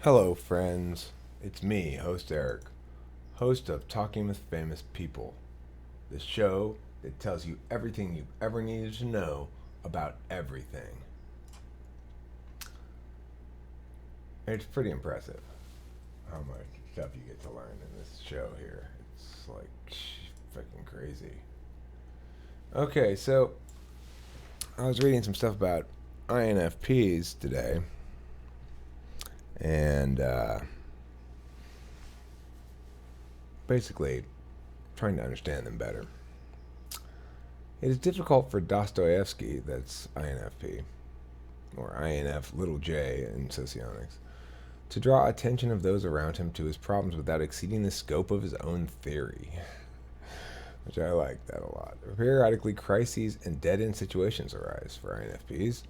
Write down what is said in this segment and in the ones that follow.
Hello, friends. It's me, host Eric, host of Talking with Famous People, the show that tells you everything you've ever needed to know about everything. It's pretty impressive how much stuff you get to learn in this show here. It's like freaking crazy. Okay, so I was reading some stuff about INFPs today, and basically trying to understand them better. It is difficult for Dostoevsky, that's INFP, or INF little j in socionics, to draw attention of those around him to his problems without exceeding the scope of his own theory. Which I like that a lot. Periodically, crises and dead end situations arise for INFPs,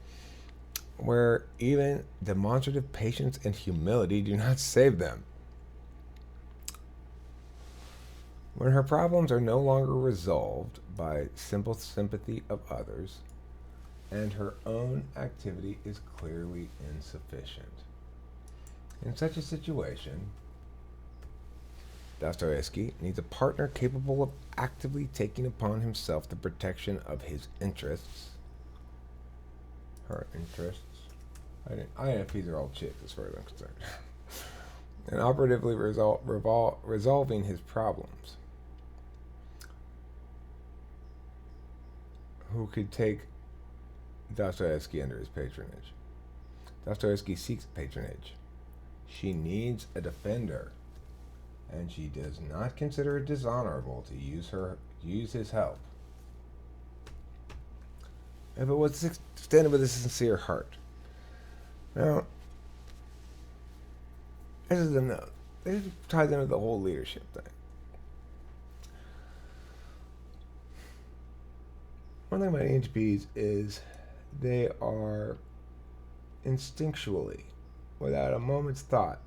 where even demonstrative patience and humility do not save them. When her problems are no longer resolved by simple sympathy of others, and her own activity is clearly insufficient. In such a situation, Dostoevsky needs a partner capable of actively taking upon himself the protection of his interests, her interests. INFPs are all chicks as far as I'm concerned. And operatively resolving his problems. Who could take Dostoevsky under his patronage? Dostoevsky seeks patronage. She needs a defender, and she does not consider it dishonorable to use his help. If it was extended with a sincere heart. Now, this is a note. This ties into the whole leadership thing. One thing about INFPs is they are instinctually, without a moment's thought,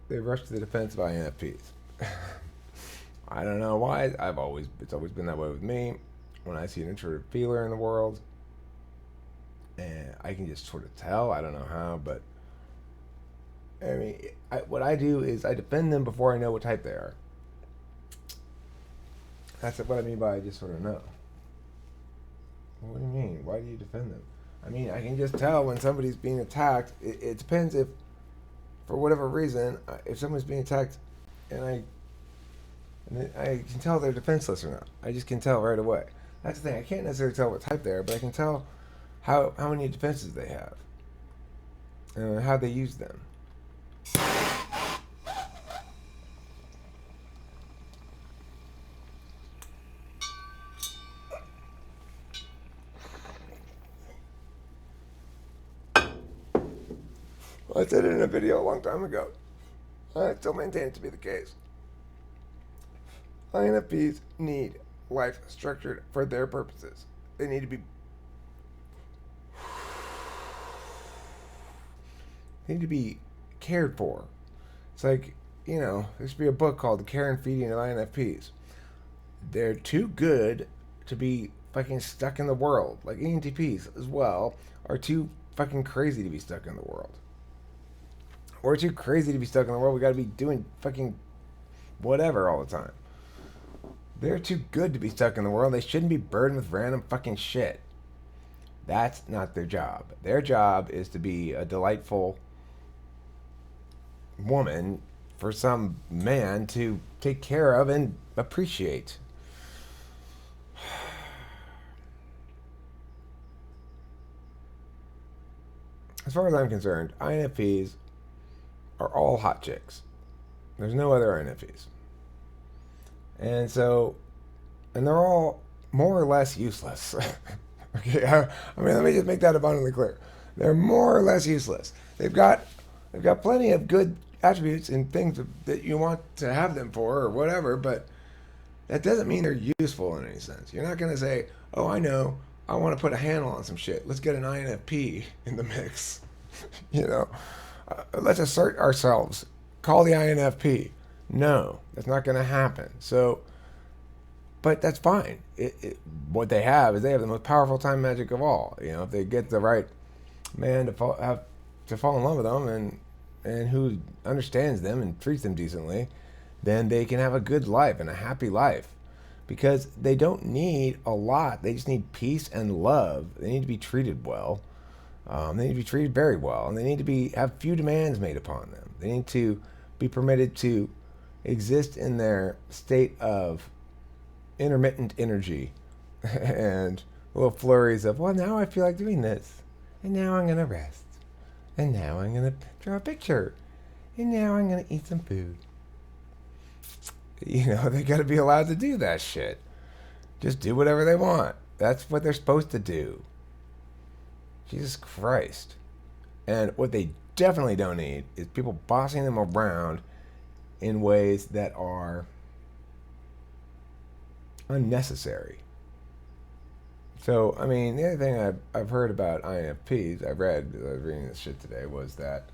they rush to the defense of INFPs. I don't know why. It's always been that way with me. When I see an introverted feeler in the world, and I can just sort of tell. I don't know how, but I mean, what I do is I defend them before I know what type they are. That's what I mean by I just sort of know. What do you mean? Why do you defend them? I mean, I can just tell when somebody's being attacked. It depends if, for whatever reason, if someone's being attacked, and I can tell they're defenseless or not. I just can tell right away. That's the thing. I can't necessarily tell what type they are, but I can tell how many defenses they have and how they use them. I said it in a video a long time ago. I still maintain it to be the case. INFPs need life structured for their purposes. They need to be cared for. It's like, there should be a book called The Care and Feeding of INFPs. They're too good to be fucking stuck in the world. Like ENTPs as well are too fucking crazy to be stuck in the world. We're too crazy to be stuck in the world. We gotta be doing fucking whatever all the time. They're too good to be stuck in the world. They shouldn't be burdened with random fucking shit. That's not their job. Their job is to be a delightful woman for some man to take care of and appreciate. As far as I'm concerned, INFPs are all hot chicks. There's no other INFPs. And they're all more or less useless. Okay, I mean, let me just make that abundantly clear. They're more or less useless. They've got plenty of good attributes and things that you want to have them for or whatever, but that doesn't mean they're useful in any sense. You're not going to say, oh, I know, I want to put a handle on some shit. Let's get an INFP in the mix. Let's assert ourselves. Call the INFP. No, that's not going to happen. So, but that's fine. What they have is they have the most powerful time magic of all. If they get the right man to fall in love with them, and and who understands them and treats them decently, then they can have a good life and a happy life. Because they don't need a lot. They just need peace and love. They need to be treated well. They need to be treated very well, and they need to have few demands made upon them. They need to be permitted to exist in their state of intermittent energy and little flurries of, well, now I feel like doing this, and now I'm gonna rest, and now I'm gonna draw a picture, and now I'm gonna eat some food. They gotta be allowed to do that shit. Just do whatever they want. That's what they're supposed to do. Jesus Christ. And what they definitely don't need is people bossing them around in ways that are unnecessary. So, I mean, the other thing I've heard about INFPs, I was reading this shit today, was that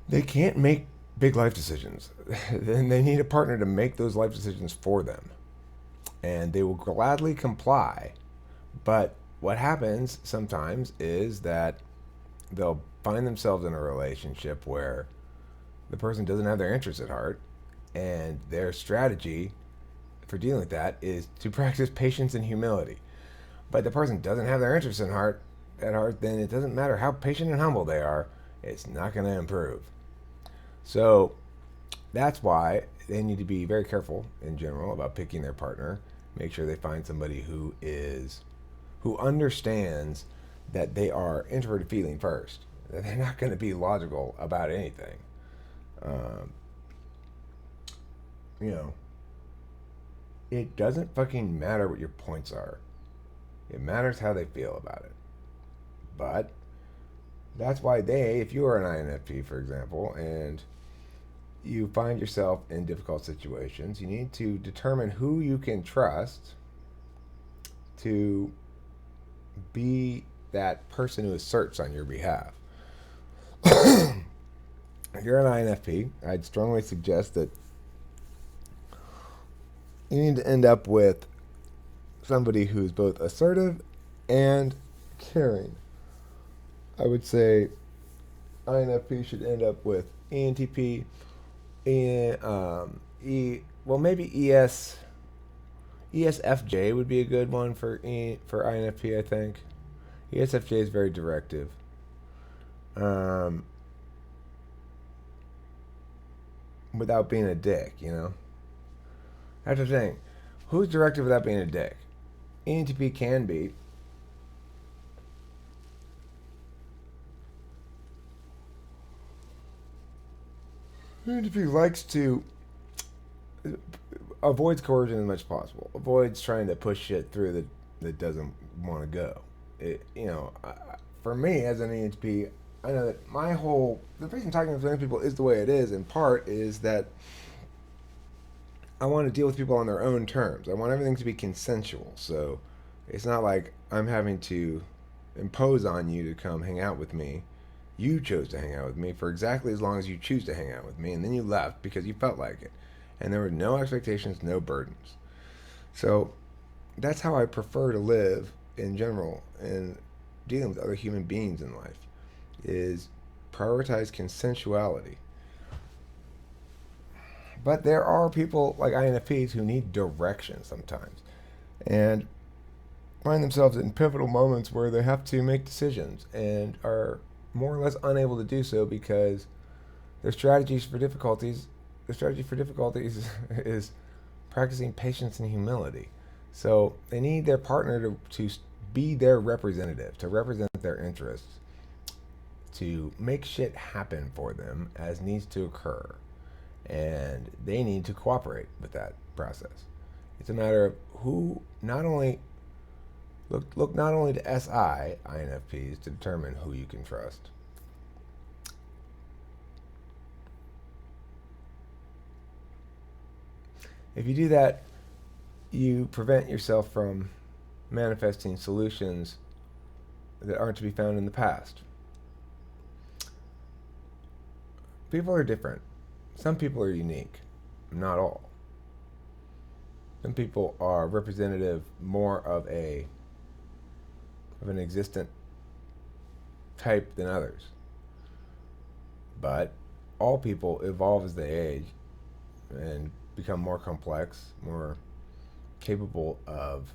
they can't make big life decisions. Then they need a partner to make those life decisions for them. And they will gladly comply. But what happens sometimes is that they'll find themselves in a relationship where the person doesn't have their interests at heart, and their strategy for dealing with that is to practice patience and humility. But the person doesn't have their interests at heart, then it doesn't matter how patient and humble they are, it's not going to improve. So that's why they need to be very careful in general about picking their partner. Make sure they find somebody who understands that they are introverted feeling first. That they're not going to be logical about anything. It doesn't fucking matter what your points are. It matters how they feel about it. But that's why if you are an INFP, for example, and you find yourself in difficult situations, you need to determine who you can trust to be that person who asserts on your behalf. If you're an INFP, I'd strongly suggest that you need to end up with somebody who's both assertive and caring. I would say INFP should end up with ENTP, maybe ESFJ would be a good one for INFP, I think. ESFJ is very directive. Without being a dick, That's the thing. Who's directive without being a dick? ENTP can be. ENTP likes to avoids coercion as much as possible. Avoids trying to push shit through that doesn't want to go. For me as an ENTP, I know that the reason talking to other people is the way it is, in part, is that I want to deal with people on their own terms. I want everything to be consensual. So it's not like I'm having to impose on you to come hang out with me. You chose to hang out with me for exactly as long as you choose to hang out with me, and then you left because you felt like it. And there were no expectations, no burdens. So that's how I prefer to live in general, and dealing with other human beings in life, is prioritize consensuality. But there are people like INFPs who need direction sometimes, and find themselves in pivotal moments where they have to make decisions and are more or less unable to do so because their strategy for difficulties is practicing patience and humility. So they need their partner to be their representative, to represent their interests, to make shit happen for them as needs to occur. And they need to cooperate with that process. It's a matter of who not only look not only to SI INFPs to determine who you can trust. If you do that, you prevent yourself from manifesting solutions that aren't to be found in the past. People are different. Some people are unique, not all. Some people are representative more of an existent type than others. But all people evolve as they age and become more complex, more capable of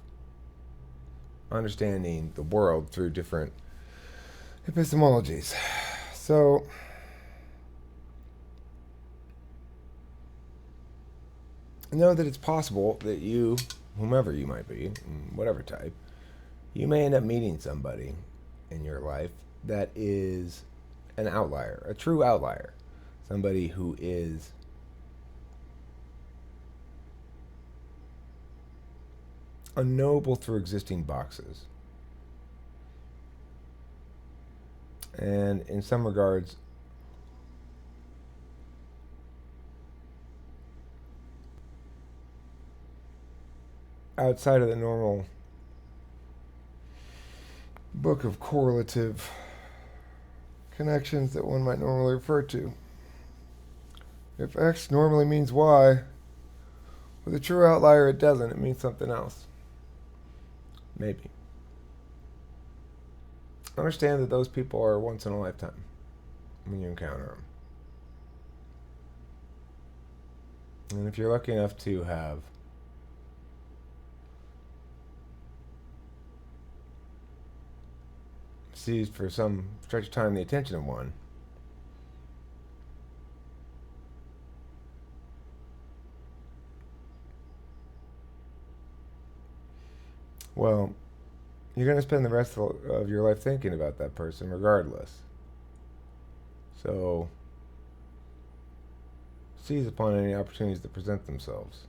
understanding the world through different epistemologies. So, know that it's possible that you, whomever you might be, whatever type, you may end up meeting somebody in your life that is an outlier, a true outlier, somebody who is unknowable through existing boxes. And in some regards, outside of the normal book of correlative connections that one might normally refer to. If X normally means Y, with a true outlier it doesn't. It means something else. Maybe. Understand that those people are once in a lifetime when you encounter them. And if you're lucky enough to have seized for some stretch of time the attention of one, well, you're going to spend the rest of your life thinking about that person regardless. So, seize upon any opportunities that present themselves.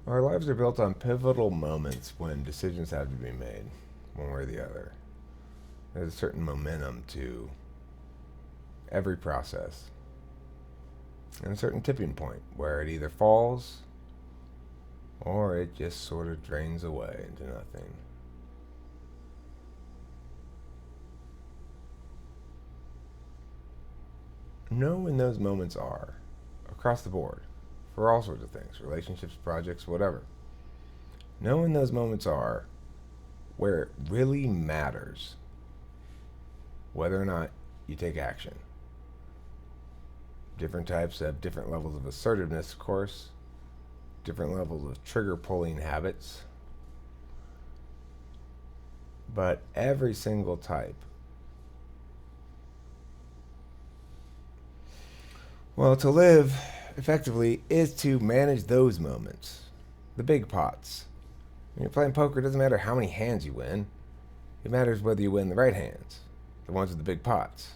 Our lives are built on pivotal moments when decisions have to be made, one way or the other. There's a certain momentum to every process, and a certain tipping point where it either falls or it just sort of drains away into nothing. Know when those moments are, across the board, for all sorts of things, relationships, projects, whatever. Know when those moments are where it really matters whether or not you take action. Different types have different levels of assertiveness, of course, different levels of trigger pulling habits. But every single type, well, to live effectively is to manage those moments, the big pots. When you're playing poker, it doesn't matter how many hands you win. It matters whether you win the right hands, the ones with the big pots.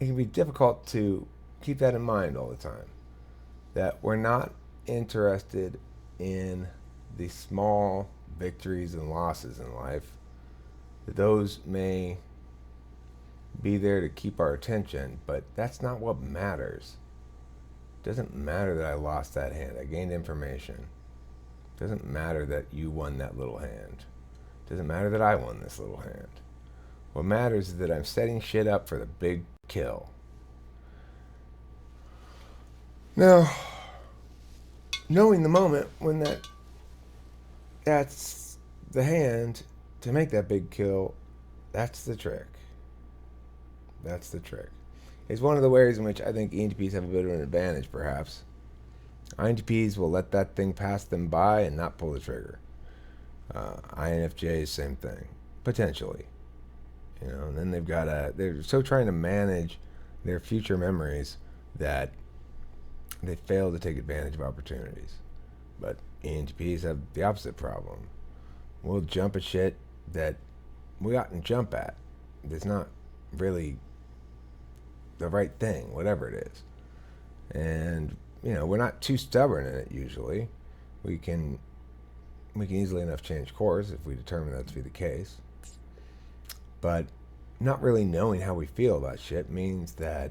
It can be difficult to keep that in mind all the time, that we're not interested in the small victories and losses in life, that those may be there to keep our attention, but that's not what matters. It doesn't matter that I lost that hand. I gained information. It doesn't matter that you won that little hand. It doesn't matter that I won this little hand. What matters is that I'm setting shit up for the big kill. Now, knowing the moment when that's the hand to make that big kill, that's the trick. That's the trick. It's one of the ways in which I think ENTPs have a bit of an advantage, perhaps. INTPs will let that thing pass them by and not pull the trigger. INFJs, same thing, potentially. And then they're so trying to manage their future memories that they fail to take advantage of opportunities. But ENTPs have the opposite problem. We'll jump at shit that we oughtn't jump at. It's not really the right thing, whatever it is. And, we're not too stubborn in it usually. We can easily enough change course if we determine that to be the case. But not really knowing how we feel about shit means that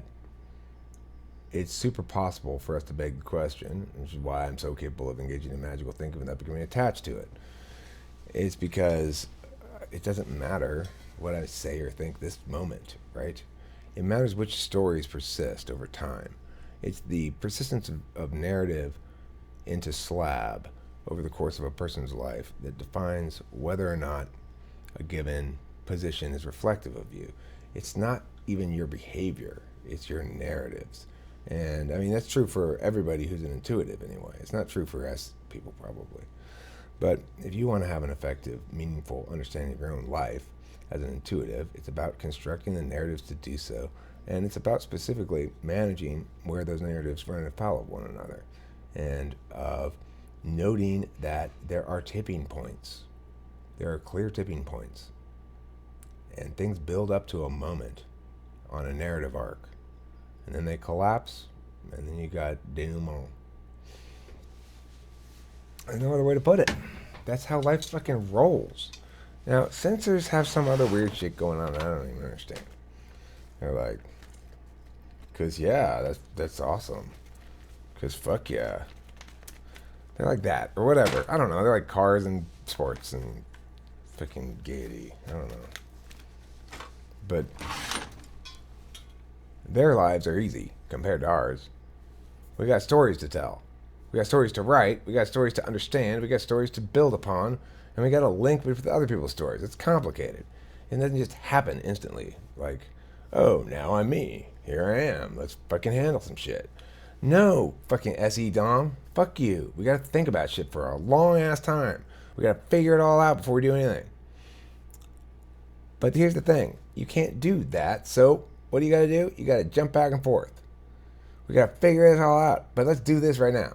it's super possible for us to beg the question, which is why I'm so capable of engaging in magical thinking without becoming attached to it. It's because it doesn't matter what I say or think this moment, right? It matters which stories persist over time. It's the persistence of narrative into slab over the course of a person's life that defines whether or not a given position is reflective of you. It's not even your behavior, it's your narratives. And I mean, that's true for everybody who's an intuitive anyway. It's not true for us people, probably. But if you want to have an effective, meaningful understanding of your own life as an intuitive, it's about constructing the narratives to do so. And it's about specifically managing where those narratives run afoul of one another. And of noting that there are tipping points. There are clear tipping points. And things build up to a moment on a narrative arc. And then they collapse, and then you got denouement. There's no other way to put it. That's how life fucking rolls. Now, censors have some other weird shit going on that I don't even understand. They're like, cause yeah, that's awesome. Cause fuck yeah. They're like that, or whatever. I don't know. They're like cars and sports and fucking gaiety. I don't know. But their lives are easy compared to ours. We got stories to tell. We got stories to write. We got stories to understand. We got stories to build upon. And we got to link with other people's stories. It's complicated. It doesn't just happen instantly. Like, oh, now I'm me. Here I am. Let's fucking handle some shit. No, fucking SE Dom. Fuck you. We got to think about shit for a long ass time. We got to figure it all out before we do anything. But here's the thing. You can't do that. So what do? You got to jump back and forth. We got to figure this all out. But let's do this right now.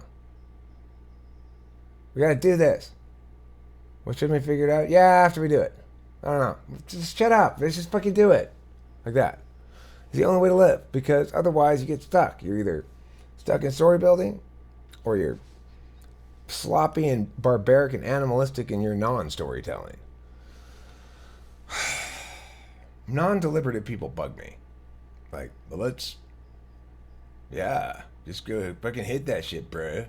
We got to do this. What shouldn't we figure it out? Yeah, after we do it. I don't know. Just shut up. Let's just fucking do it. Like that. It's the only way to live. Because otherwise you get stuck. You're either stuck in story building or you're sloppy and barbaric and animalistic in your non-storytelling. Non-deliberative people bug me. Like, well, let's... Yeah, just go fucking hit that shit, bro.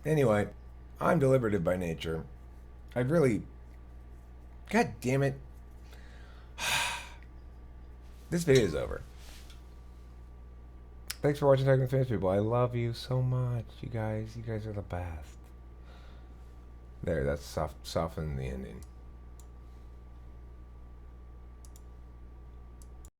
Anyway, I'm deliberative by nature. I'd really... God damn it. This video is over. Thanks for watching Talking with Famous People. I love you so much, you guys. You guys are the best. There, that's softened the ending.